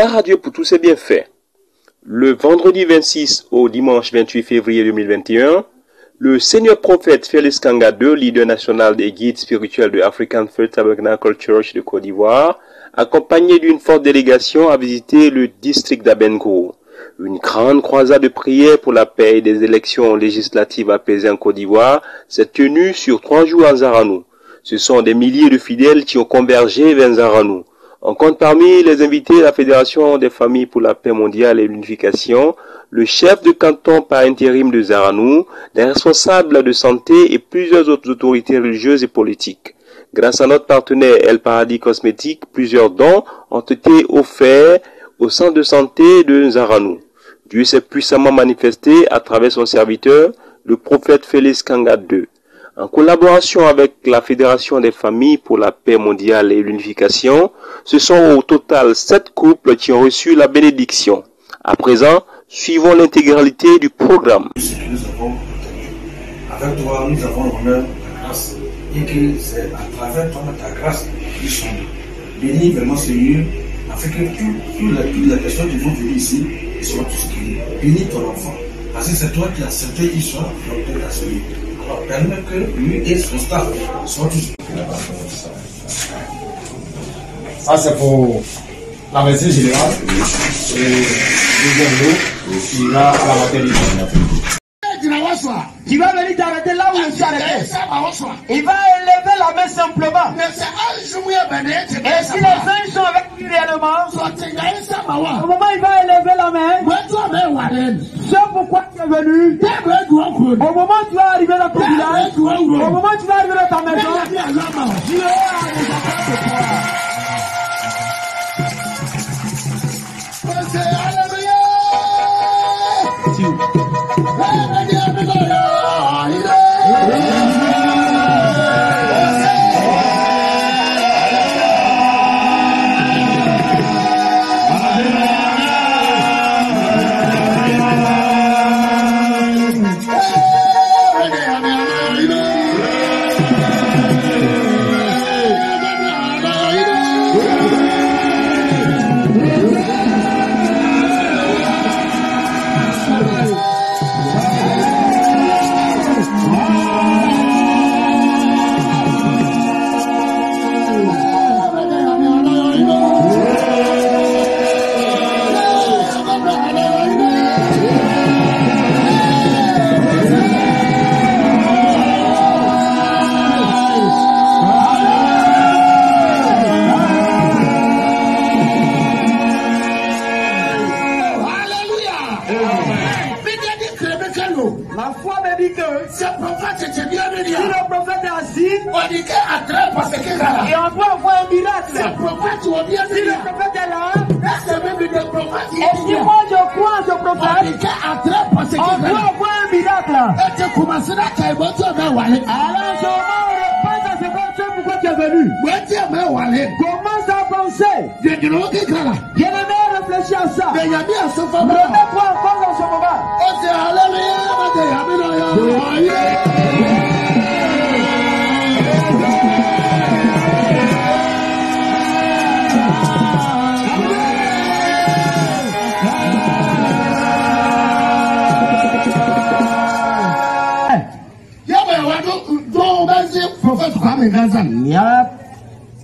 Gloire à Dieu pour tous ses bienfaits. Le vendredi 26 au dimanche 28 février 2021, le seigneur prophète Félix Kanga II, leader national des guides spirituels de African Faith Tabernacle Church de Côte d'Ivoire, accompagné d'une forte délégation, a visité le district d'Abengour. Une grande croisade de prière pour la paix et des élections législatives apaisées en Côte d'Ivoire s'est tenue sur 3 jours à Nzaranou. Ce sont des milliers de fidèles qui ont convergé vers Nzaranou. On compte parmi les invités la Fédération des familles pour la paix mondiale et l'unification, le chef de canton par intérim de Nzaranou, les responsables de santé et plusieurs autres autorités religieuses et politiques. Grâce à notre partenaire El Paradis Cosmétiques, plusieurs dons ont été offerts au centre de santé de Nzaranou. Dieu s'est puissamment manifesté à travers son serviteur, le prophète Félix Kanga II. En collaboration avec la Fédération des familles pour la paix mondiale et l'unification, ce sont au total 7 couples qui ont reçu la bénédiction. À présent, suivons l'intégralité du programme. Avec toi, nous avons l'honneur, la grâce, et que c'est à travers toi, ta grâce, qu'ils sont bénis vraiment, Seigneur, afin que toutes les personnes qui vont venir ici soient tous guéris. Bénis ton enfant, parce que c'est toi qui as accepté qu'il soit docteur de la Seigneur. Alors permets que lui et son staff soient tous guéris. Ça c'est pour la médecine générale et deuxième lot, il a la maternité. Tu vas venir t'arrêter là où je suis arrêté. Il va élever la main simplement. Et si les uns sont avec lui réellement, au moment où il va élever la main, c'est pourquoi tu es venu. Au moment où tu vas arriver dans ton village, au moment où tu vas arriver dans ta maison, Dieu a des affaires de toi. La foi me dit que si le prophète est assis, et on doit avoir un miracle. Si le prophète est là, et si moi je crois en ce prophète, on doit avoir un miracle. Alors je pense à ce que pourquoi tu es venu. Commence à penser. Bien-aimé, réfléchis à ça. Remets-toi encore dans ce moment.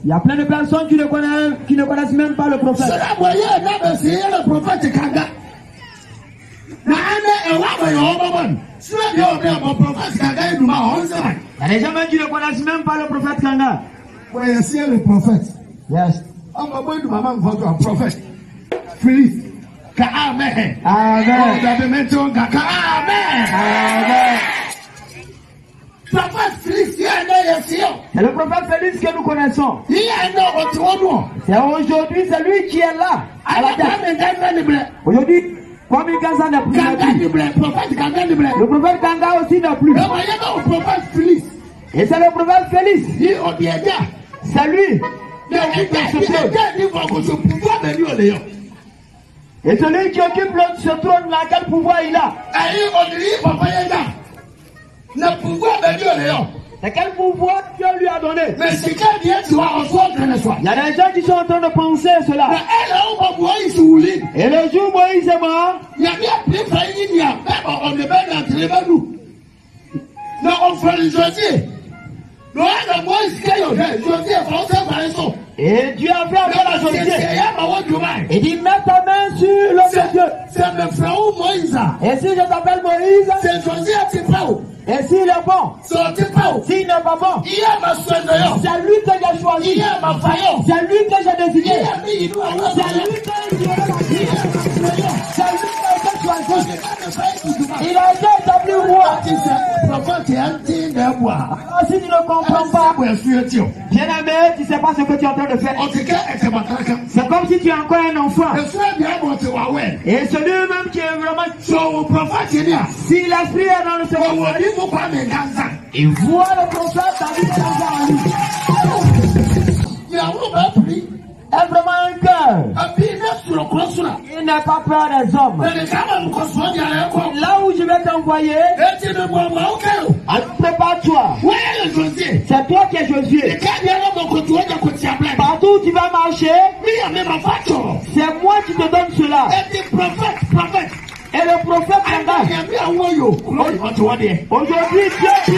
Il y a plein de personnes qui ne connaissent même pas le prophète. Il y a des gens qui ne connaissent même pas le prophète Kanga. Connaissez le prophète. Yes. On va voir maman votre prophète. Philippe. Amen. Amen. Amen. Amen. Prophète Félix, c'est le prophète Félix que nous connaissons. C'est aujourd'hui, c'est lui qui est là. À la tête. Aujourd'hui, comme il Gaza n'a plus. Le prophète Kanga aussi n'a plus. Et c'est le prophète Félix. C'est lui. Et celui qui occupe ce trône là, quel pouvoir il a? Le pouvoir de Dieu, C'est quel pouvoir Dieu lui a donné. Mais c'est quel bien tu vas recevoir de soi. Il y a des gens qui sont en train de penser cela. Et le jour où Moïse est mort, il y a bien plus failli, il y a on ne va pas entrer vers nous. Non, on fait le Josué. Et Dieu a fait appel à Josué. Il dit, mets ta main sur l'homme de Dieu. C'est le frère Moïse. Et si je t'appelle Moïse, c'est Josué qui parle. Et s'il est bon, s'il n'est pas bon, c'est lui que j'ai choisi, c'est lui que j'ai désigné, c'est lui que j'ai choisi. Il a été établi roi. Si tu ne comprends pas, bien-aimé, tu ne sais pas ce que tu es en train de faire. C'est comme si tu es encore un enfant. Et celui-même qui est vraiment... Si l'esprit est dans le cerveau, il voit le prophète David dans lui. Est vraiment un cœur. Il n'a pas peur des hommes. Là où je vais t'envoyer, prépare-toi. C'est toi qui es Josué. Partout où tu vas marcher, c'est moi qui te donne cela. Et le prophète aujourd'hui Dieu dit.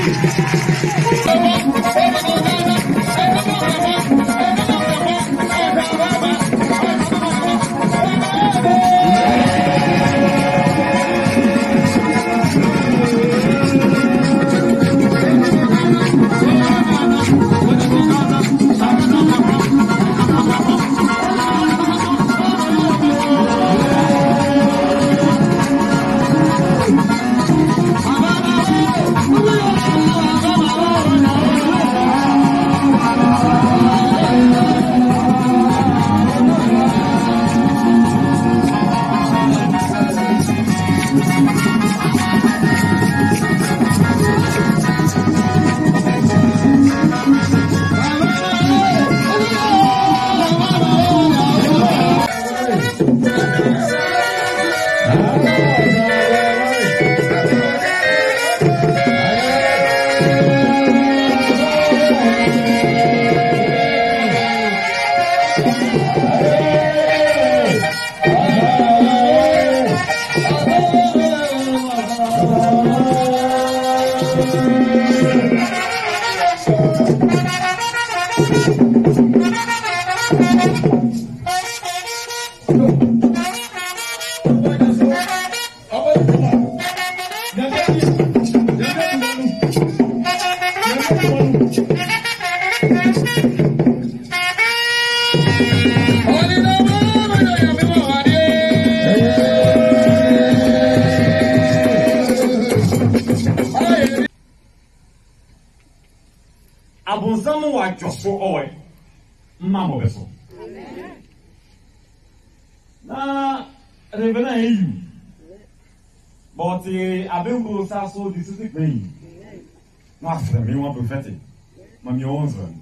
Abonsamu wa joso owe mamo beso na revena eyu but abengo sa so this is the thing no after me one prophetic mami 11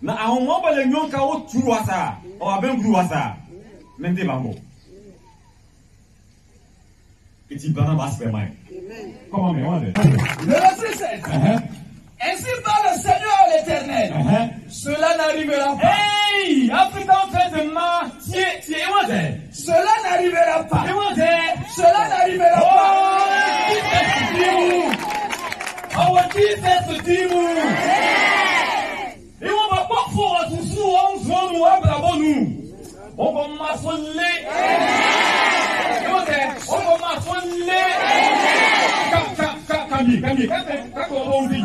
na ahoma bale nyonka o turu wasa o abengo wasa mende bambo iti bana baspe mai. Comment me on est? Le verset 7. Ainsi parle le Seigneur l'Éternel. Cela n'arrivera pas. Hey, Africain fait de ma cela n'arrivera pas. Cela n'arrivera pas. Oh, Jesus Dimu. Et on va pas faire tout ça, on se voit nous à nous. On commence à les. On commence à les. Kami, kako on dit.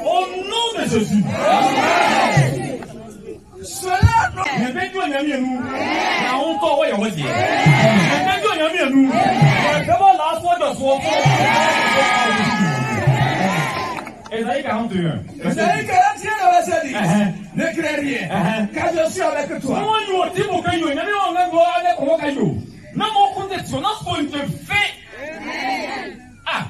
Au nom de Jésus. Cela non. Ésaïe 41. Ésaïe 41 verset 10. Ne crains rien, car je suis avec toi. Ah,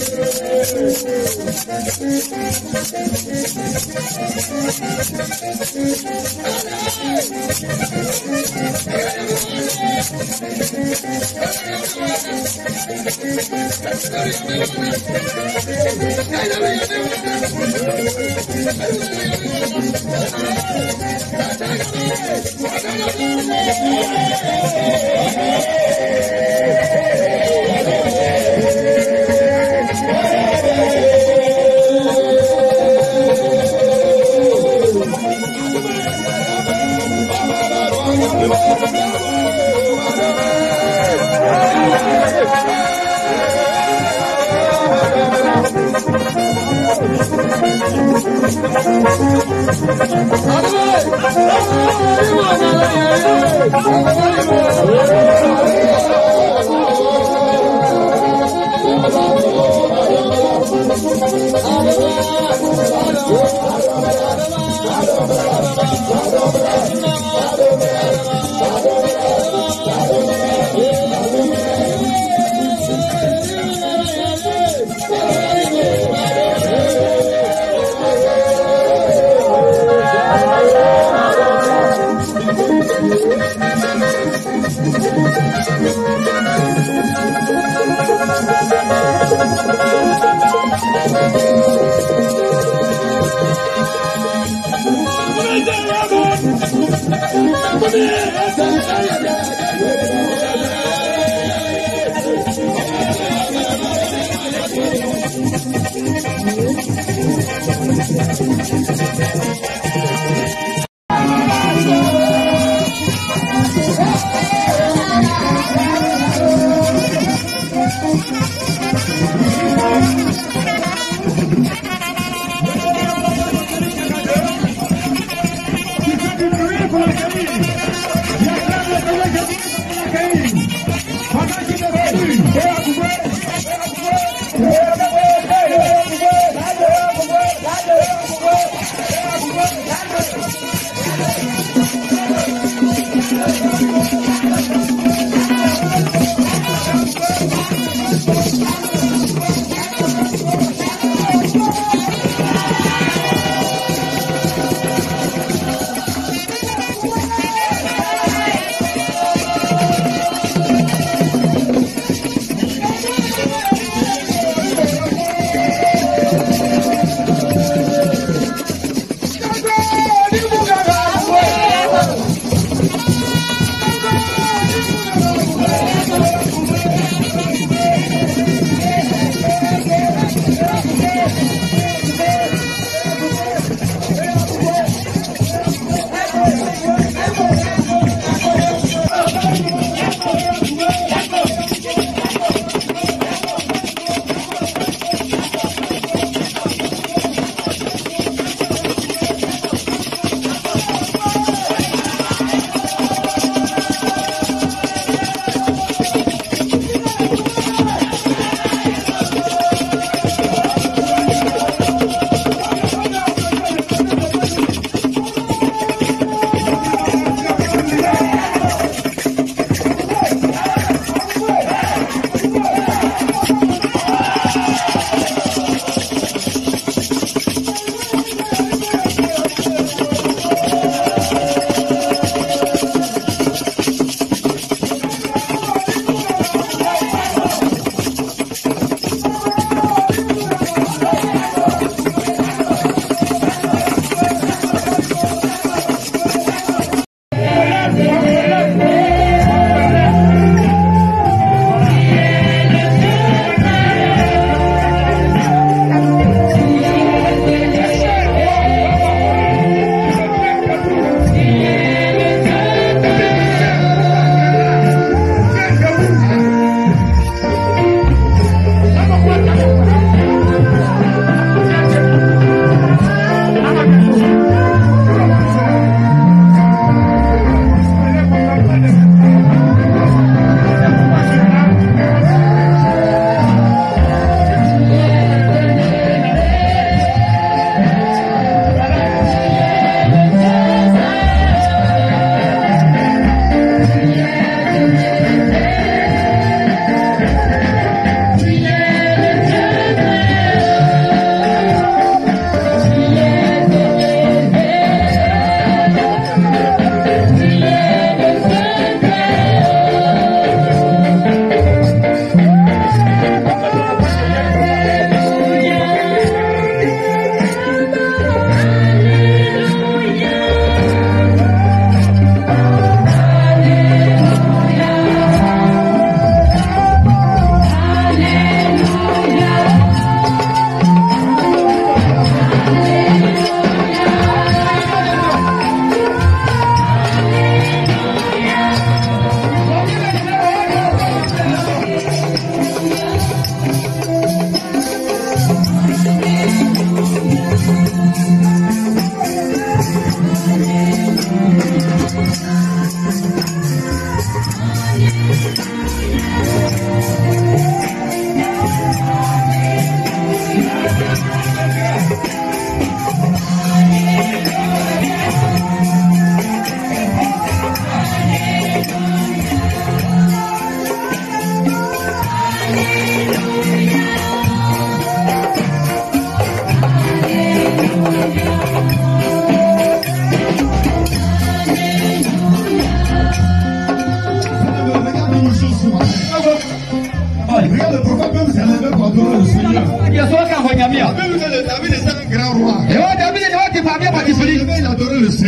Thank you.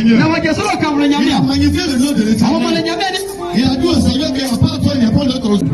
Seigneur. Il a magnifié le nom de l'Éternel. Il a dit au Seigneur qu'à part toi, il n'y a pas d'autre.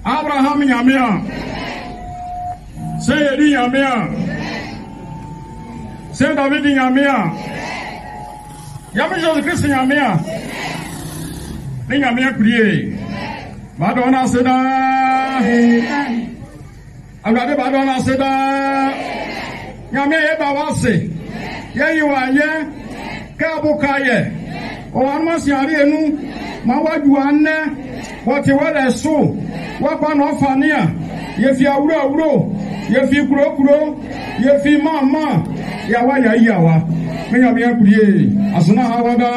Abraham Yamia. C'est Eli Yamia. C'est David Yamia. Yamia Jésus-Christ Yamia. Les Yamia prier. Madonna Seda. Abade Madonna Seda. Yamia Yebawase. Yeyiwaye. Kabukaye. Owanma siari enu. Mawajuane. Wati wale so. Wapa no fania. Yefi awuro. Yefi kuro. Yefi mama. Yawa. Menya biya kuriye. Asuna hawada.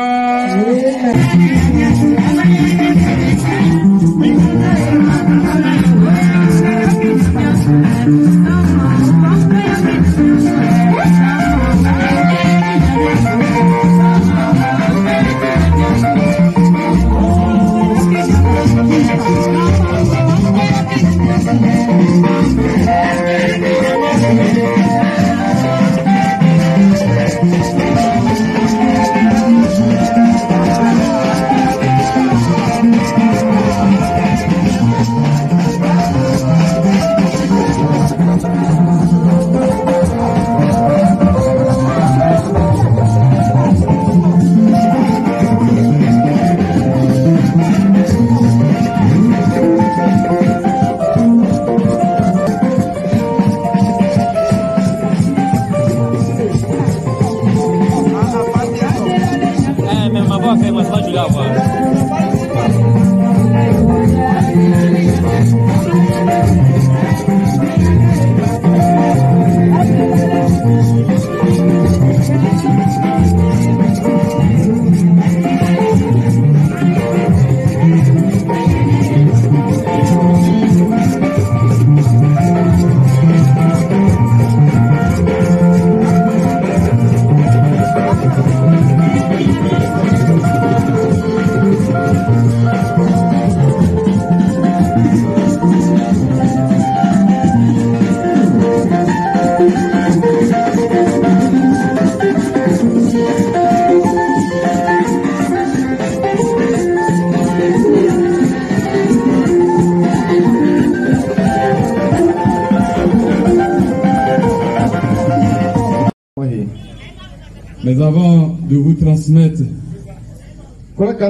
Mais avant de vous transmettre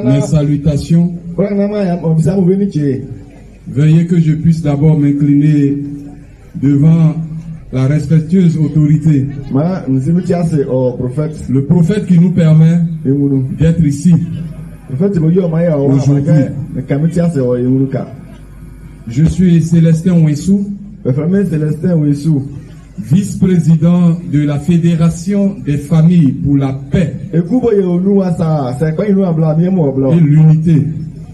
mes salutations, veuillez que je puisse d'abord m'incliner devant la respectueuse autorité, le prophète qui nous permet d'être ici aujourd'hui. Je suis Célestin Ouessou, vice-président de la Fédération des familles pour la paix et l'unité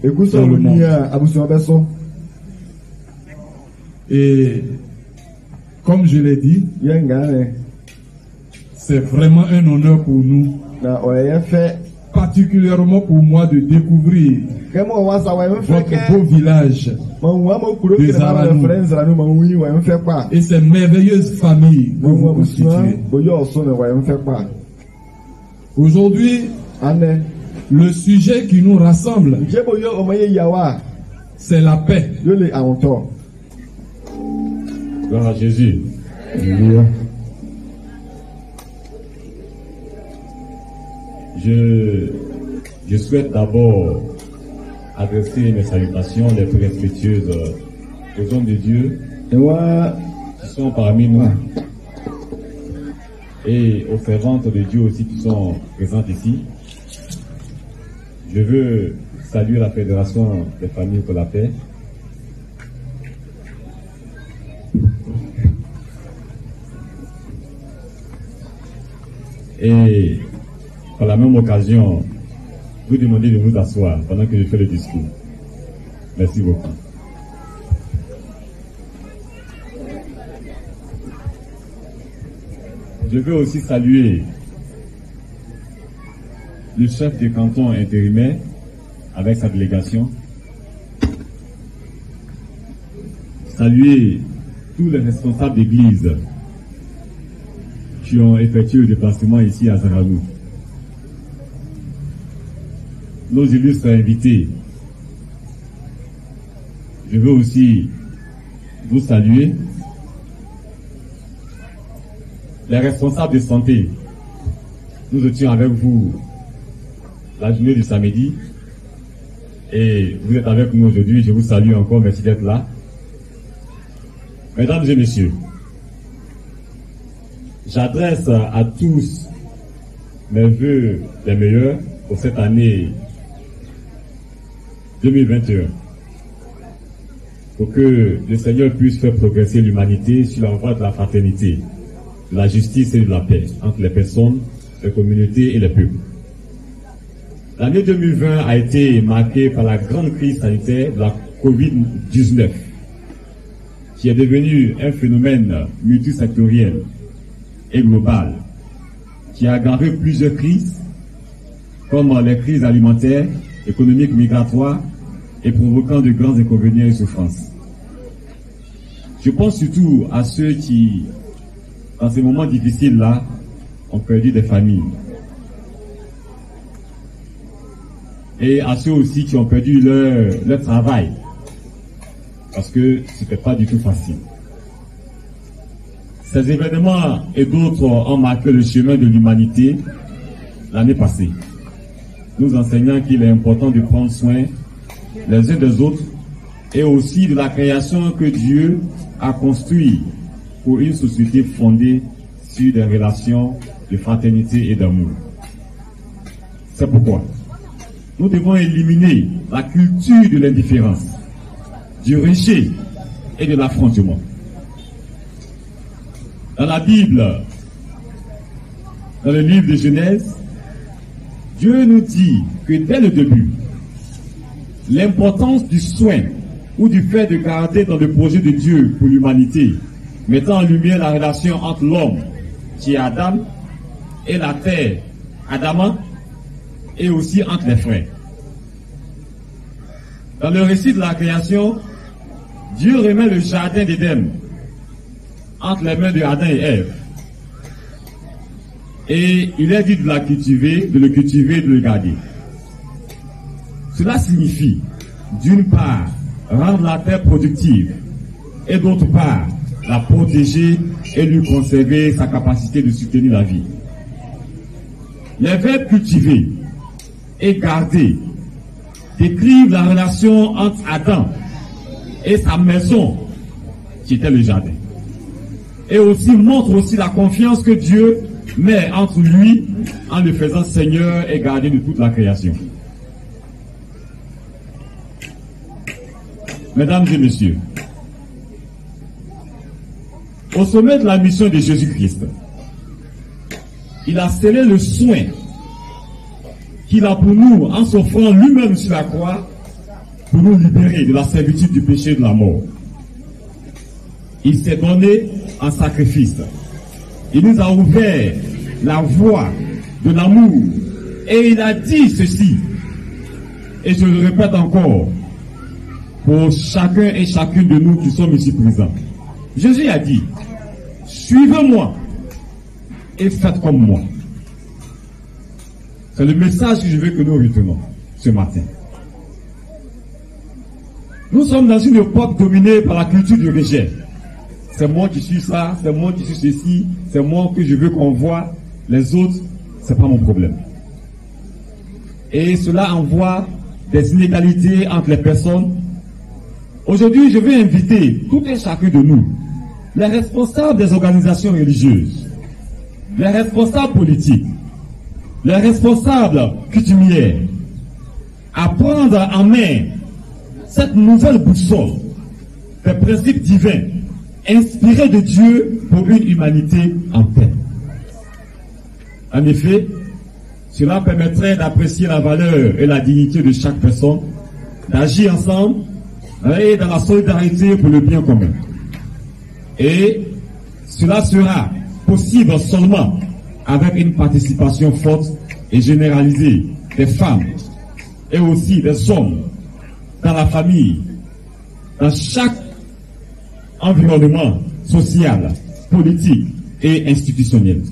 dans le monde. Et comme je l'ai dit, c'est vraiment un honneur pour nous, particulièrement pour moi de découvrir votre beau village des Aranou et ces merveilleuses familles que vous constituez. Aujourd'hui, le sujet qui nous rassemble, c'est la paix. Gloire à Jésus. Je souhaite d'abord adresser mes salutations les plus respectueuses aux hommes de Dieu qui sont parmi nous et aux servantes de Dieu aussi qui sont présentes ici. Je veux saluer la Fédération des familles pour la paix. Et par la même occasion, vous demandez de vous asseoir pendant que je fais le discours. Merci beaucoup. Je veux aussi saluer le chef du canton intérimaire avec sa délégation. Saluer tous les responsables d'église qui ont effectué le déplacement ici à Zaragou. Nos illustres invités. Je veux aussi vous saluer. Les responsables de santé. Nous étions avec vous la journée du samedi et vous êtes avec nous aujourd'hui. Je vous salue encore. Merci d'être là. Mesdames et messieurs, j'adresse à tous mes vœux les meilleurs pour cette année 2021, pour que le Seigneur puisse faire progresser l'humanité sur la voie de la fraternité, de la justice et de la paix entre les personnes, les communautés et les peuples. L'année 2020 a été marquée par la grande crise sanitaire de la COVID-19, qui est devenue un phénomène multisectoriel et global, qui a aggravé plusieurs crises, comme les crises alimentaires, économiques, migratoires, et provoquant de grands inconvénients et souffrances. Je pense surtout à ceux qui, dans ces moments difficiles-là, ont perdu des familles. Et à ceux aussi qui ont perdu leur travail, parce que ce n'était pas du tout facile. Ces événements et d'autres ont marqué le chemin de l'humanité l'année passée, nous enseignant qu'il est important de prendre soin les uns des autres et aussi de la création que Dieu a construite pour une société fondée sur des relations de fraternité et d'amour. C'est pourquoi nous devons éliminer la culture de l'indifférence, du rejet et de l'affrontement. Dans la Bible, dans le livre de Genèse, Dieu nous dit que dès le début, l'importance du soin ou du fait de garder dans le projet de Dieu pour l'humanité, mettant en lumière la relation entre l'homme, qui est Adam, et la terre, Adama, et aussi entre les frères. Dans le récit de la création, Dieu remet le jardin d'Éden entre les mains de Adam et Ève. Et il est dit de le cultiver et de le garder. Cela signifie, d'une part, rendre la terre productive, et d'autre part, la protéger et lui conserver sa capacité de soutenir la vie. Les verbes cultiver et garder décrivent la relation entre Adam et sa maison, qui était le jardin. Et aussi montre aussi la confiance que Dieu met entre lui en le faisant Seigneur et gardien de toute la création. Mesdames et messieurs, au sommet de la mission de Jésus-Christ, il a scellé le soin qu'il a pour nous en s'offrant lui-même sur la croix pour nous libérer de la servitude du péché et de la mort. Il s'est donné en sacrifice. Il nous a ouvert la voie de l'amour Et il a dit ceci, et je le répète encore, pour chacun et chacune de nous qui sommes ici présents. Jésus a dit, suivez-moi et faites comme moi. C'est le message que je veux que nous retenons ce matin. Nous sommes dans une époque dominée par la culture du rejet. C'est moi qui suis ça, c'est moi qui suis ceci, c'est moi que je veux qu'on voit. Les autres, c'est pas mon problème. Et cela envoie des inégalités entre les personnes. Aujourd'hui, je veux inviter tout et chacun de nous, les responsables des organisations religieuses, les responsables politiques, les responsables coutumiers, à prendre en main cette nouvelle boussole des principes divins inspirés de Dieu pour une humanité en paix. En effet, cela permettrait d'apprécier la valeur et la dignité de chaque personne, d'agir ensemble et dans la solidarité pour le bien commun. Et cela sera possible seulement avec une participation forte et généralisée des femmes et aussi des hommes dans la famille, dans chaque environnement social, politique et institutionnel.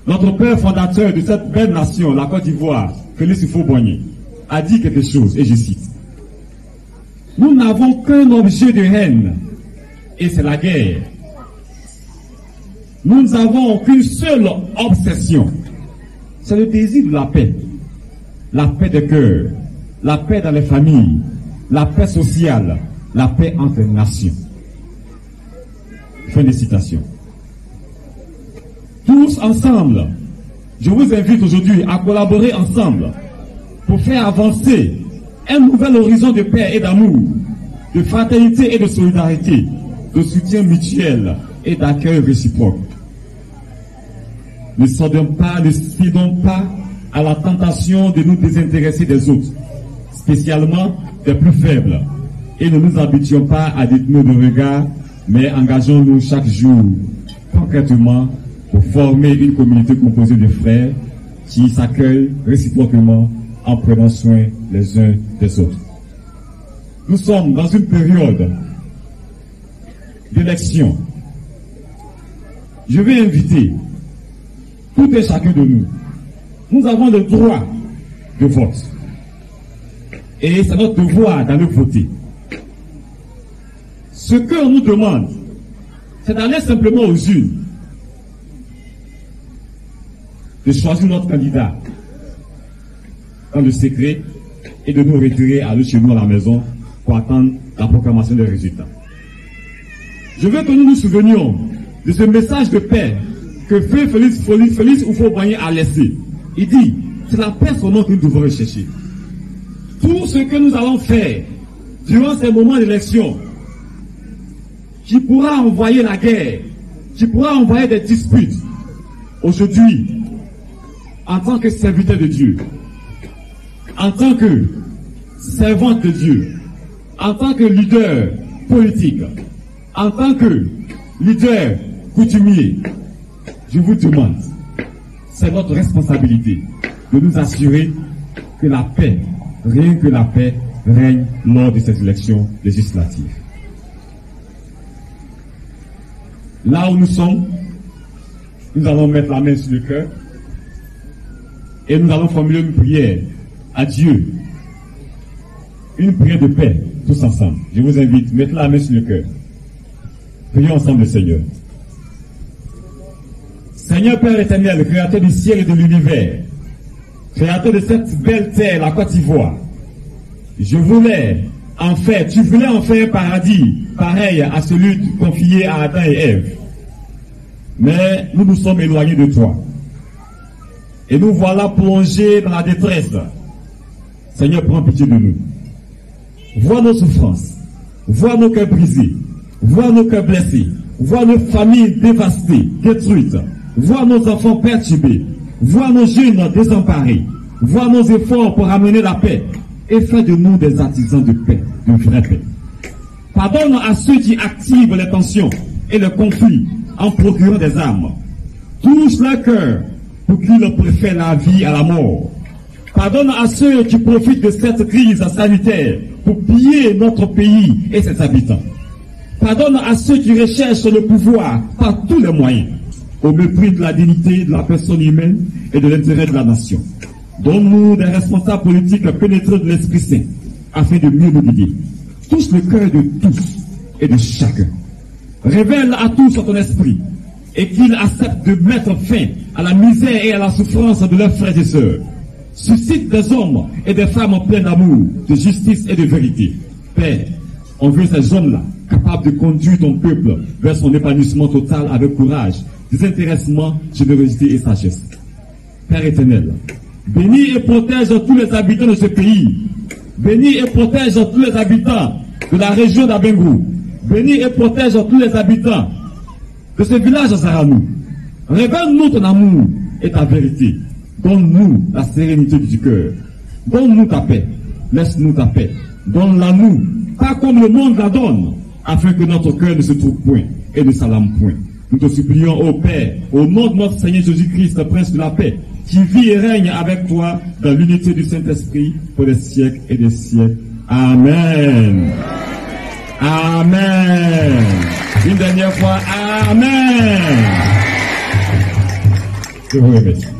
Notre père fondateur de cette belle nation, la Côte d'Ivoire, Félix Houphouët-Boigny, a dit quelque chose, et je cite. Nous n'avons qu'un objet de haine, et c'est la guerre. Nous n'avons qu'une seule obsession, c'est le désir de la paix. La paix de cœur, la paix dans les familles, la paix sociale, la paix entre les nations. Fin de citation. Tous ensemble, je vous invite aujourd'hui à collaborer ensemble pour faire avancer un nouvel horizon de paix et d'amour, de fraternité et de solidarité, de soutien mutuel et d'accueil réciproque. Ne cédons pas à la tentation de nous désintéresser des autres, spécialement des plus faibles, et ne nous habituons pas à détourner nos regards, mais engageons-nous chaque jour concrètement pour former une communauté composée de frères qui s'accueillent réciproquement en prenant soin les uns des autres. Nous sommes dans une période d'élection. Je vais inviter tout et chacun de nous. Nous avons le droit de vote. Et c'est notre devoir d'aller voter. Ce qu'on nous demande, c'est d'aller simplement aux urnes, de choisir notre candidat dans le secret et de nous retirer à chez nous à la maison pour attendre la proclamation des résultats. Je veux que nous nous souvenions de ce message de paix que Félix Houphouët-Boigny a laissé. Il dit, c'est la paix seulement que nous devons rechercher. Tout ce que nous allons faire durant ces moments d'élection qui pourra envoyer la guerre, qui pourra envoyer des disputes, aujourd'hui, en tant que serviteur de Dieu, en tant que servante de Dieu, en tant que leader politique, en tant que leader coutumier, je vous demande, c'est notre responsabilité de nous assurer que la paix, rien que la paix, règne lors de ces élections législatives. Là où nous sommes, nous allons mettre la main sur le cœur et nous allons formuler une prière à Dieu. Une prière de paix, tous ensemble. Je vous invite, mettez la main sur le cœur. Prions ensemble le Seigneur. Seigneur Père éternel, créateur du ciel et de l'univers, créateur de cette belle terre, la Côte d'Ivoire, tu voulais en faire un paradis pareil à celui confié à Adam et Ève. Mais nous nous sommes éloignés de toi. Et nous voilà plongés dans la détresse. Seigneur, prends pitié de nous. Vois nos souffrances. Vois nos cœurs brisés. Vois nos cœurs blessés. Vois nos familles dévastées, détruites. Vois nos enfants perturbés. Vois nos jeunes désemparés. Vois nos efforts pour amener la paix. Et fais de nous des artisans de paix, de vraie paix. Pardonne à ceux qui activent les tensions et les conflits en procurant des armes. Touche leur cœur pour qu'ils préfèrent la vie à la mort. Pardonne à ceux qui profitent de cette crise sanitaire pour piller notre pays et ses habitants. Pardonne à ceux qui recherchent le pouvoir par tous les moyens, au mépris de la dignité de la personne humaine et de l'intérêt de la nation. Donne-nous des responsables politiques pénétrés de l'Esprit Saint, afin de mieux nous guider. Touche le cœur de tous et de chacun. Révèle à tous ton esprit, et qu'ils acceptent de mettre fin à la misère et à la souffrance de leurs frères et sœurs. Suscite des hommes et des femmes pleins d'amour, de justice et de vérité. Père, on veut ces hommes-là, capables de conduire ton peuple vers son épanouissement total avec courage, désintéressement, générosité et sagesse. Père éternel, bénis et protège tous les habitants de ce pays. Bénis et protège tous les habitants de la région d'Abengu. Bénis et protège tous les habitants de ce village Zaranou. Révèle-nous ton amour et ta vérité. Donne-nous la sérénité du cœur. Donne-nous ta paix. Laisse-nous ta paix. Donne-la nous, pas comme le monde la donne, afin que notre cœur ne se trouve point et ne s'alarme point. Nous te supplions, ô Père, au nom de notre Seigneur Jésus-Christ, Prince de la paix, qui vit et règne avec toi dans l'unité du Saint-Esprit pour des siècles et des siècles. Amen. Amen. Une dernière fois, Amen. Je vous remercie.